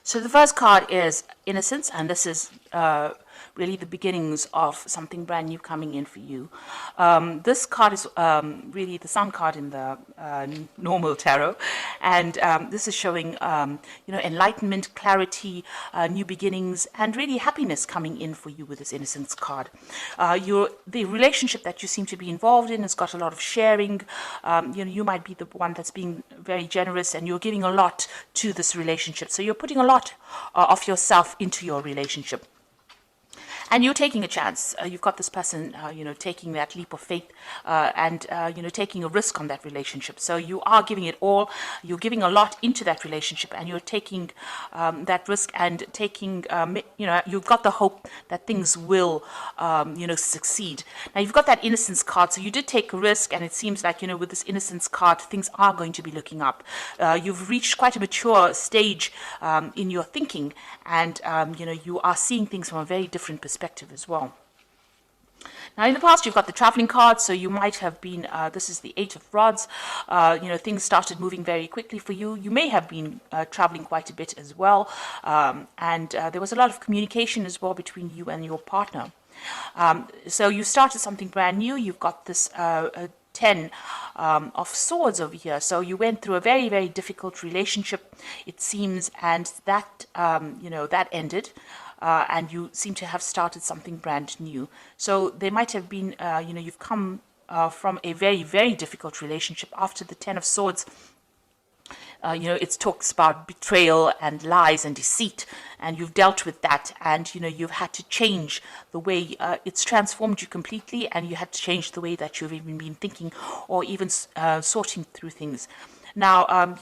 So the first card is Innocence, and this is really the beginnings of something brand new coming in for you. This card is really the sun card in the normal tarot, and this is showing enlightenment, clarity, new beginnings, and really happiness coming in for you with this Innocence card. The relationship that you seem to be involved in has got a lot of sharing. You might be the one that's being very generous, and you're giving a lot to this relationship. So you're putting a lot of yourself into your relationship. And you're taking a chance. You've got this person, taking that leap of faith and taking a risk on that relationship. So you are giving it all. You're giving a lot into that relationship, and you're taking that risk and taking, you've got the hope that things will, succeed. Now, you've got that Innocence card. So you did take a risk, and it seems like, with this Innocence card, things are going to be looking up. You've reached quite a mature stage in your thinking, and, you are seeing things from a very different perspective as well. Now, in the past, you've got the traveling card, so you might have been, this is the Eight of Rods, things started moving very quickly for you. You may have been traveling quite a bit as well, and there was a lot of communication as well between you and your partner. So you started something brand new. You've got this 10 of Swords over here. So you went through a very, very difficult relationship, it seems, and that, that ended. And you seem to have started something brand new. So there might have been, you've come from a very, very difficult relationship. After the 10 of Swords, it talks about betrayal and lies and deceit, and you've dealt with that, and you've had to change the way it's transformed you completely, and you had to change the way that you've even been thinking or even sorting through things. Now,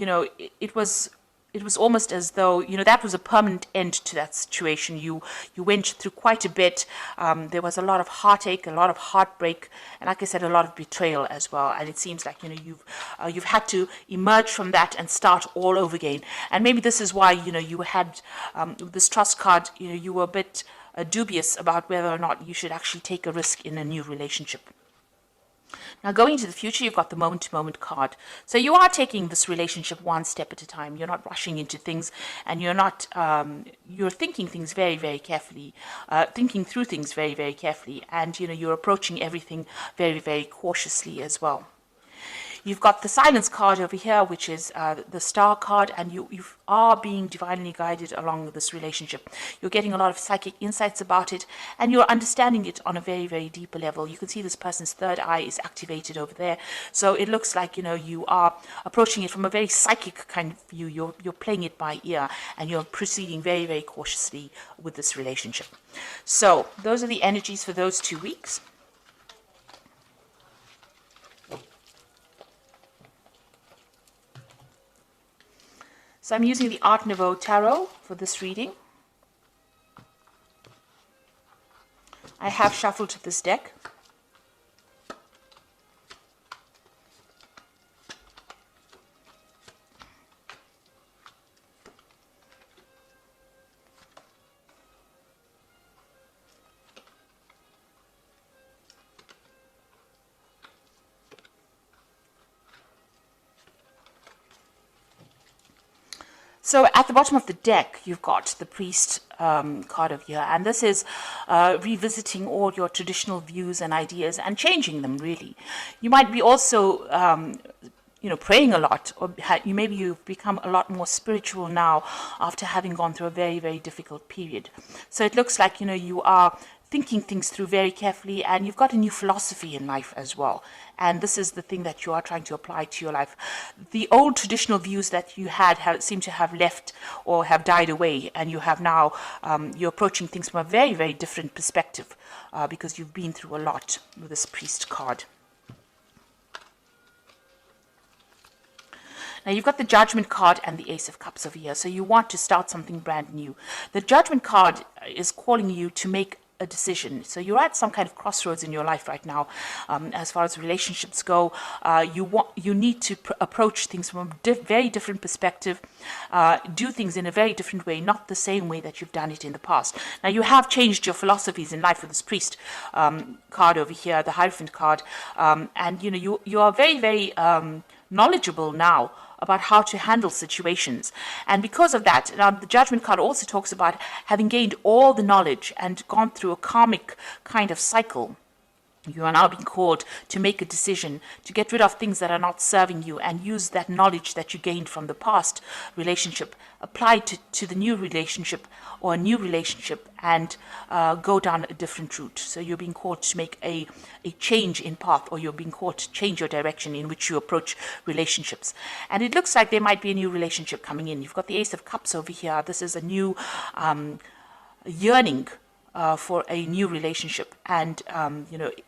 it was almost as though, that was a permanent end to that situation. You went through quite a bit. There was a lot of heartache, a lot of heartbreak, and like I said, a lot of betrayal as well. And it seems like, you've had to emerge from that and start all over again. And maybe this is why, you had this Trust card, you were a bit dubious about whether or not you should actually take a risk in a new relationship. Now, going into the future, you've got the moment-to-moment card. So you are taking this relationship one step at a time. You're not rushing into things, and you're not, you're thinking things very, very carefully, thinking through things very, very carefully, and, you're approaching everything very, very cautiously as well. You've got the Silence card over here, which is the Star card, and you are being divinely guided along this relationship. You're getting a lot of psychic insights about it, and you're understanding it on a very, very deeper level. You can see this person's third eye is activated over there. So it looks like, you are approaching it from a very psychic kind of view. You're playing it by ear, and you're proceeding very, very cautiously with this relationship. So those are the energies for those 2 weeks. So I'm using the Art Nouveau Tarot for this reading. I have shuffled this deck. So at the bottom of the deck, you've got the Priest card over here, and this is revisiting all your traditional views and ideas and changing them, really. You might be also, praying a lot, or maybe you've become a lot more spiritual now after having gone through a very, very difficult period. So it looks like, you are thinking things through very carefully, and you've got a new philosophy in life as well. And this is the thing that you are trying to apply to your life. The old traditional views that you had seem to have left or have died away, and you have now, you're approaching things from a very, very different perspective because you've been through a lot with this Priest card. Now, you've got the Judgment card and the Ace of Cups over here, so you want to start something brand new. The Judgment card is calling you to make a decision. So you're at some kind of crossroads in your life right now. As far as relationships go, you need to approach things from a very different perspective, do things in a very different way, not the same way that you've done it in the past. Now, you have changed your philosophies in life with this Priest card over here, the Hierophant card, and you are very, very knowledgeable now about how to handle situations. And because of that, now the Judgment card also talks about having gained all the knowledge and gone through a karmic kind of cycle. You are now being called to make a decision, to get rid of things that are not serving you and use that knowledge that you gained from the past relationship, apply to the new relationship or a new relationship, and go down a different route. So you're being called to make a change in path, or you're being called to change your direction in which you approach relationships. And it looks like there might be a new relationship coming in. You've got the Ace of Cups over here. This is a new yearning for a new relationship, and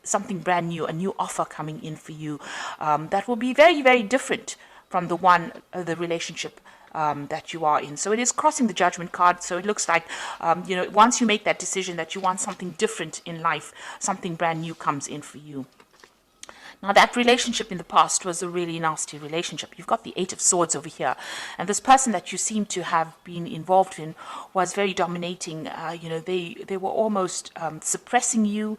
something brand new, a new offer coming in for you that will be very, very different from the relationship that you are in. So it is crossing the Judgment card. So it looks like once you make that decision that you want something different in life, something brand new comes in for you. Now, that relationship in the past was a really nasty relationship. You've got the Eight of Swords over here. And this person that you seem to have been involved in was very dominating. They were almost suppressing you.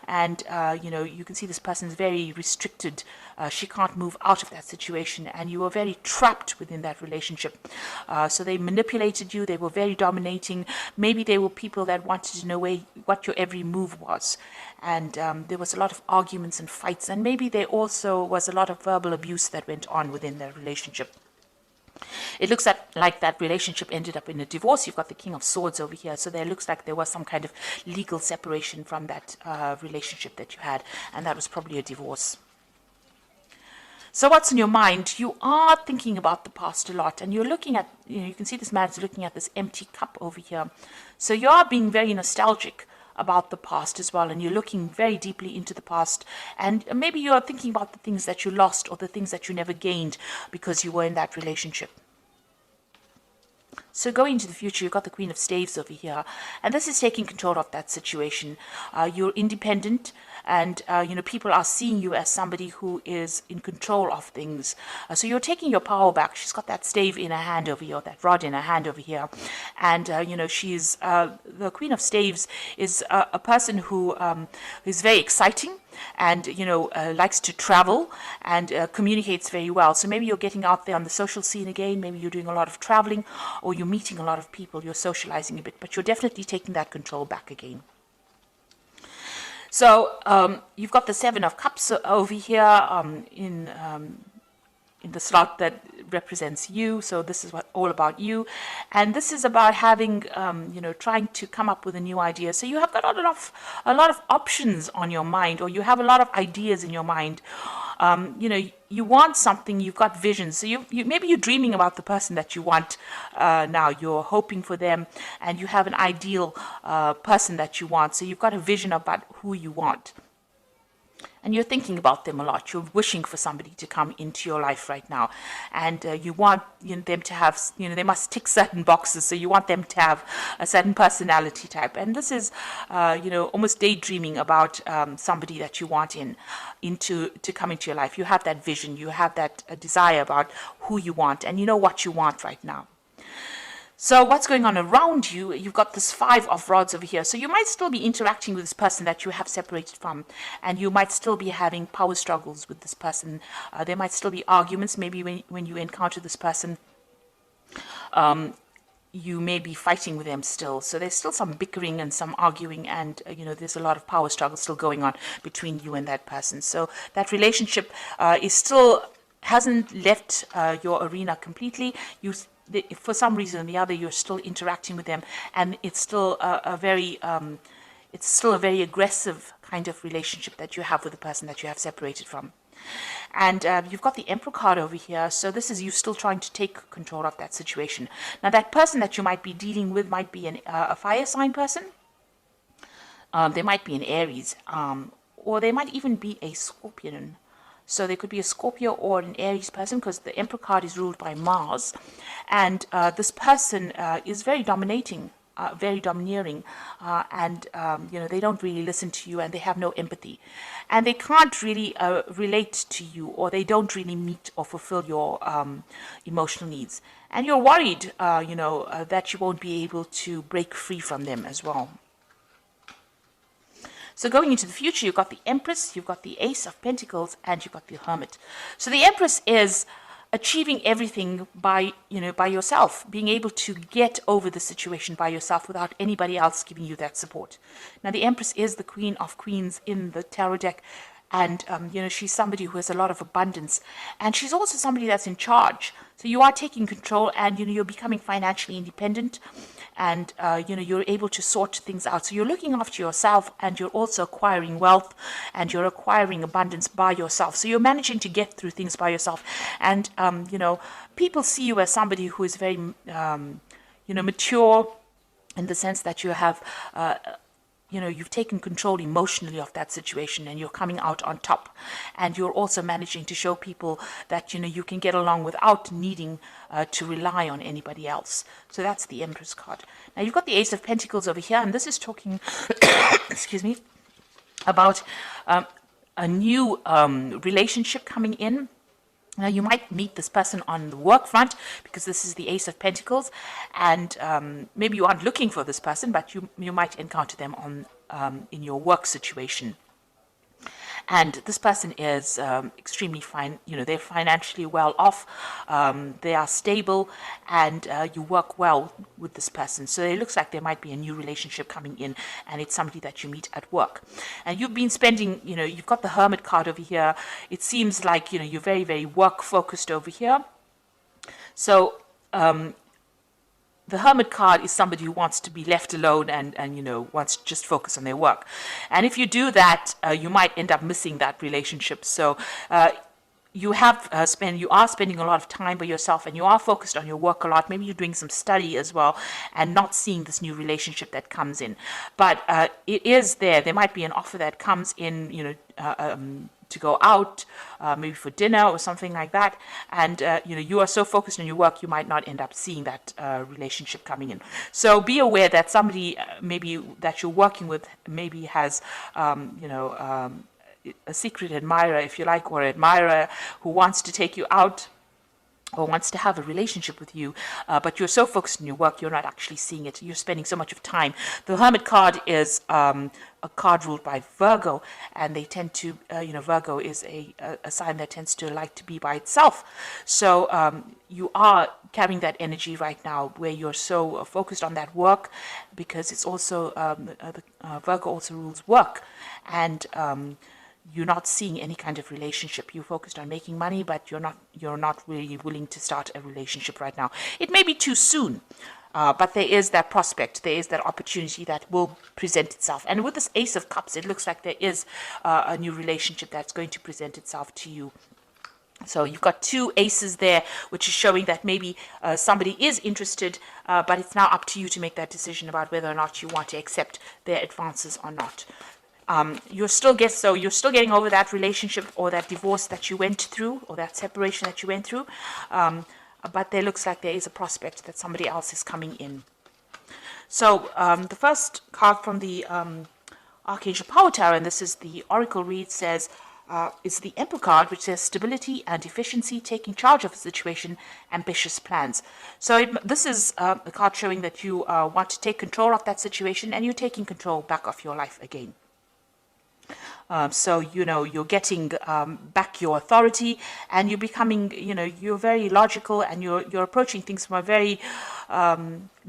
And, you can see this person is very restricted. She can't move out of that situation. And you were very trapped within that relationship. So they manipulated you. They were very dominating. Maybe they were people that wanted to know what your every move was. And there was a lot of arguments and fights, and maybe there also was a lot of verbal abuse that went on within their relationship. It looks like that relationship ended up in a divorce. You've got the King of Swords over here, so there looks like there was some kind of legal separation from that relationship that you had, and that was probably a divorce. So what's in your mind? You are thinking about the past a lot, and you're looking at, you can see this man's looking at this empty cup over here. So you are being very nostalgic about the past as well, and you're looking very deeply into the past, and maybe you're thinking about the things that you lost or the things that you never gained because you were in that relationship. So going into the future, you've got the Queen of Staves over here, and this is taking control of that situation. You're independent, and people are seeing you as somebody who is in control of things. So you're taking your power back. She's got that stave in her hand over here, that rod in her hand over here, and she's the Queen of Staves is a person who is very exciting, and likes to travel and communicates very well. So maybe you're getting out there on the social scene again. Maybe you're doing a lot of traveling, or you're meeting a lot of people. You're socializing a bit, but you're definitely taking that control back again. So you've got the Seven of Cups over here in the slot that represents you. So this is all about you, and this is about having trying to come up with a new idea. So you have got a lot of options on your mind, or you have a lot of ideas in your mind. You want something, you've got visions. So you maybe you're dreaming about the person that you want now. You're hoping for them, and you have an ideal person that you want. So you've got a vision about who you want. And you're thinking about them a lot. You're wishing for somebody to come into your life right now. And you want them to have, they must tick certain boxes. So you want them to have a certain personality type. And this is, almost daydreaming about somebody that you want to come into your life. You have that vision. You have that desire about who you want. And you know what you want right now. So what's going on around you? You've got this Five of Rods over here. So you might still be interacting with this person that you have separated from, and you might still be having power struggles with this person. There might still be arguments. Maybe when you encounter this person, you may be fighting with them still. So there's still some bickering and some arguing, and there's a lot of power struggle still going on between you and that person. So that relationship hasn't left your arena completely. For some reason or the other, you're still interacting with them, and it's still a very aggressive kind of relationship that you have with the person that you have separated from. And you've got the Emperor card over here, so this is you still trying to take control of that situation. Now, that person that you might be dealing with might be a fire sign person. They might be an Aries, or they might even be a Scorpion. So there could be a Scorpio or an Aries person, because the Emperor card is ruled by Mars. And this person is very dominating, very domineering, and they don't really listen to you, and they have no empathy. And they can't really relate to you, or they don't really meet or fulfill your emotional needs. And you're worried, that you won't be able to break free from them as well. So going into the future, you've got the Empress, you've got the Ace of Pentacles, and you've got the Hermit. So the Empress is achieving everything by by yourself, being able to get over the situation by yourself without anybody else giving you that support. Now the Empress is the Queen of Queens in the tarot deck, and she's somebody who has a lot of abundance, and she's also somebody that's in charge. So you are taking control, and you're becoming financially independent, and you're able to sort things out. So you're looking after yourself, and you're also acquiring wealth, and you're acquiring abundance by yourself. So you're managing to get through things by yourself, and people see you as somebody who is very mature, in the sense that you have you've taken control emotionally of that situation, and you're coming out on top, and you're also managing to show people that you can get along without needing to rely on anybody else. So that's the Empress card. Now you've got the Ace of Pentacles over here, and this is talking excuse me, about a new relationship coming in. Now, you might meet this person on the work front, because this is the Ace of Pentacles, and maybe you aren't looking for this person, but you might encounter them on in your work situation. And this person is extremely fine. They're financially well off. They are stable, and you work well with this person. So it looks like there might be a new relationship coming in, and it's somebody that you meet at work. And you've been spending, you've got the Hermit card over here. It seems like, you're very, very work focused over here. So, the Hermit card is somebody who wants to be left alone, and wants to just focus on their work. And if you do that, you might end up missing that relationship. So you are spending a lot of time by yourself, and you are focused on your work a lot. Maybe you're doing some study as well, and not seeing this new relationship that comes in. But it is there. There might be an offer that comes in, to go out, maybe for dinner or something like that, and you are so focused on your work, you might not end up seeing that relationship coming in. So be aware that somebody maybe that you're working with maybe has a secret admirer, if you like, or admirer who wants to take you out or wants to have a relationship with you, but you're so focused on your work, you're not actually seeing it. You're spending so much of time. The Hermit card is a card ruled by Virgo, and they tend to, Virgo is a sign that tends to like to be by itself. So you are carrying that energy right now, where you're so focused on that work, because it's also, Virgo also rules work, and you're not seeing any kind of relationship. You're focused on making money, but you're not really willing to start a relationship right now. It may be too soon, but there is that prospect, there is that opportunity that will present itself. And with this Ace of Cups, it looks like there is a new relationship that's going to present itself to you. So you've got two aces there, which is showing that maybe somebody is interested, but it's now up to you to make that decision about whether or not you want to accept their advances or not. You're still getting over that relationship or that divorce that you went through, or that separation that you went through, but there looks like there is a prospect that somebody else is coming in. So the first card from the Archangel Power Tower, and this is the Oracle read, says it's the Emperor card, which says stability and efficiency, taking charge of a situation, ambitious plans. So this is a card showing that you want to take control of that situation, and you're taking control back of your life again. So, you're getting back your authority, and you're becoming, you're very logical, and you're approaching things from a very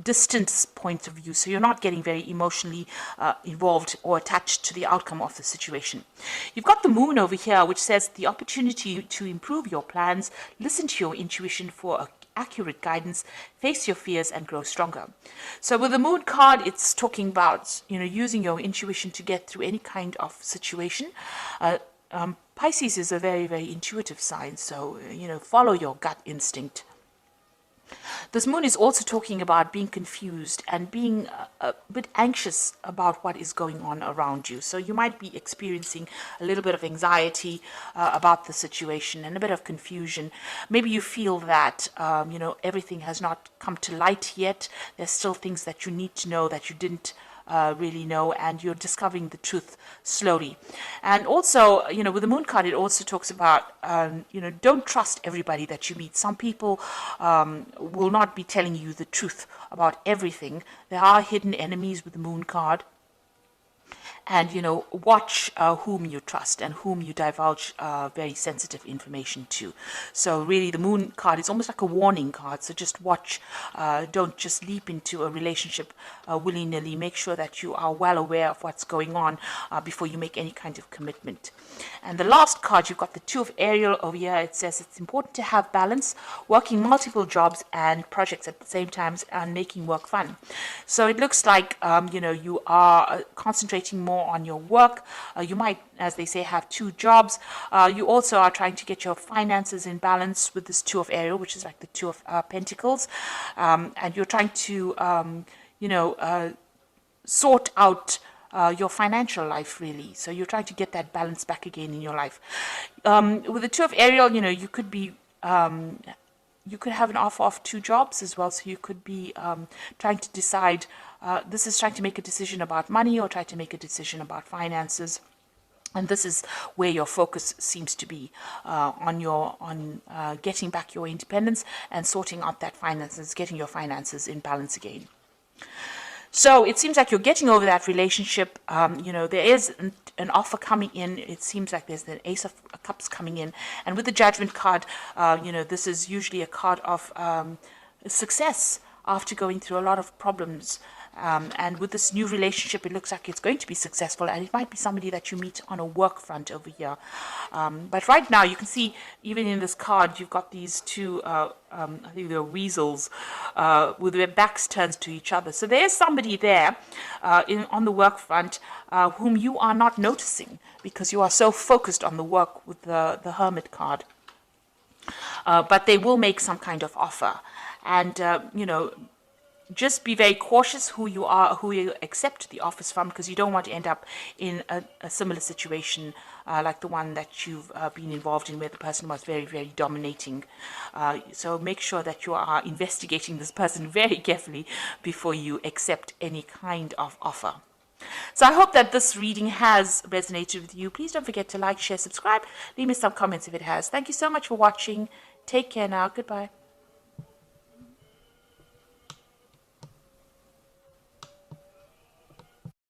distant point of view. So you're not getting very emotionally involved or attached to the outcome of the situation. You've got the Moon over here, which says the opportunity to improve your plans, listen to your intuition for accurate guidance, face your fears, and grow stronger. So with the Moon card, it's talking about using your intuition to get through any kind of situation. Pisces is a very, very intuitive sign, so follow your gut instinct. This Moon is also talking about being confused and being a bit anxious about what is going on around you. So you might be experiencing a little bit of anxiety about the situation, and a bit of confusion. Maybe you feel that everything has not come to light yet. There's still things that you need to know that you didn't really know, and you're discovering the truth slowly. And also, with the Moon card, it also talks about, don't trust everybody that you meet. Some people will not be telling you the truth about everything. There are hidden enemies with the Moon card. and watch whom you trust and whom you divulge very sensitive information to. So really the Moon card is almost like a warning card, so just watch. Don't just leap into a relationship willy-nilly. Make sure that you are well aware of what's going on before you make any kind of commitment. And the last card, you've got the Two of Ariel over here. It says it's important to have balance, working multiple jobs and projects at the same time, and making work fun. So it looks like you are concentrating more on your work. You might, as they say, have two jobs. You also are trying to get your finances in balance with this Two of Ariel, which is like the Two of Pentacles, and you're trying to sort out your financial life, really. So you're trying to get that balance back again in your life. With the Two of Ariel, you could be you could have an offer of two jobs as well. So you could be trying to decide. This is trying to make a decision about money, or try to make a decision about finances. And this is where your focus seems to be on getting back your independence and sorting out that finances, getting your finances in balance again. So it seems like you're getting over that relationship. There is an offer coming in. It seems like there's an Ace of Cups coming in. And with the Judgment card, this is usually a card of success after going through a lot of problems. And with this new relationship, it looks like it's going to be successful, and it might be somebody that you meet on a work front over here. But right now, you can see, even in this card, you've got these two, I think they're weasels, with their backs turned to each other. So there's somebody there on the work front whom you are not noticing because you are so focused on the work with the Hermit card. But they will make some kind of offer. And, just be very cautious who you accept the offers from, because you don't want to end up in a similar situation like the one that you've been involved in, where the person was very, very dominating. So make sure that you are investigating this person very carefully before you accept any kind of offer. So I hope that this reading has resonated with you. Please don't forget to like, share, subscribe. Leave me some comments if it has. Thank you so much for watching. Take care now. Goodbye.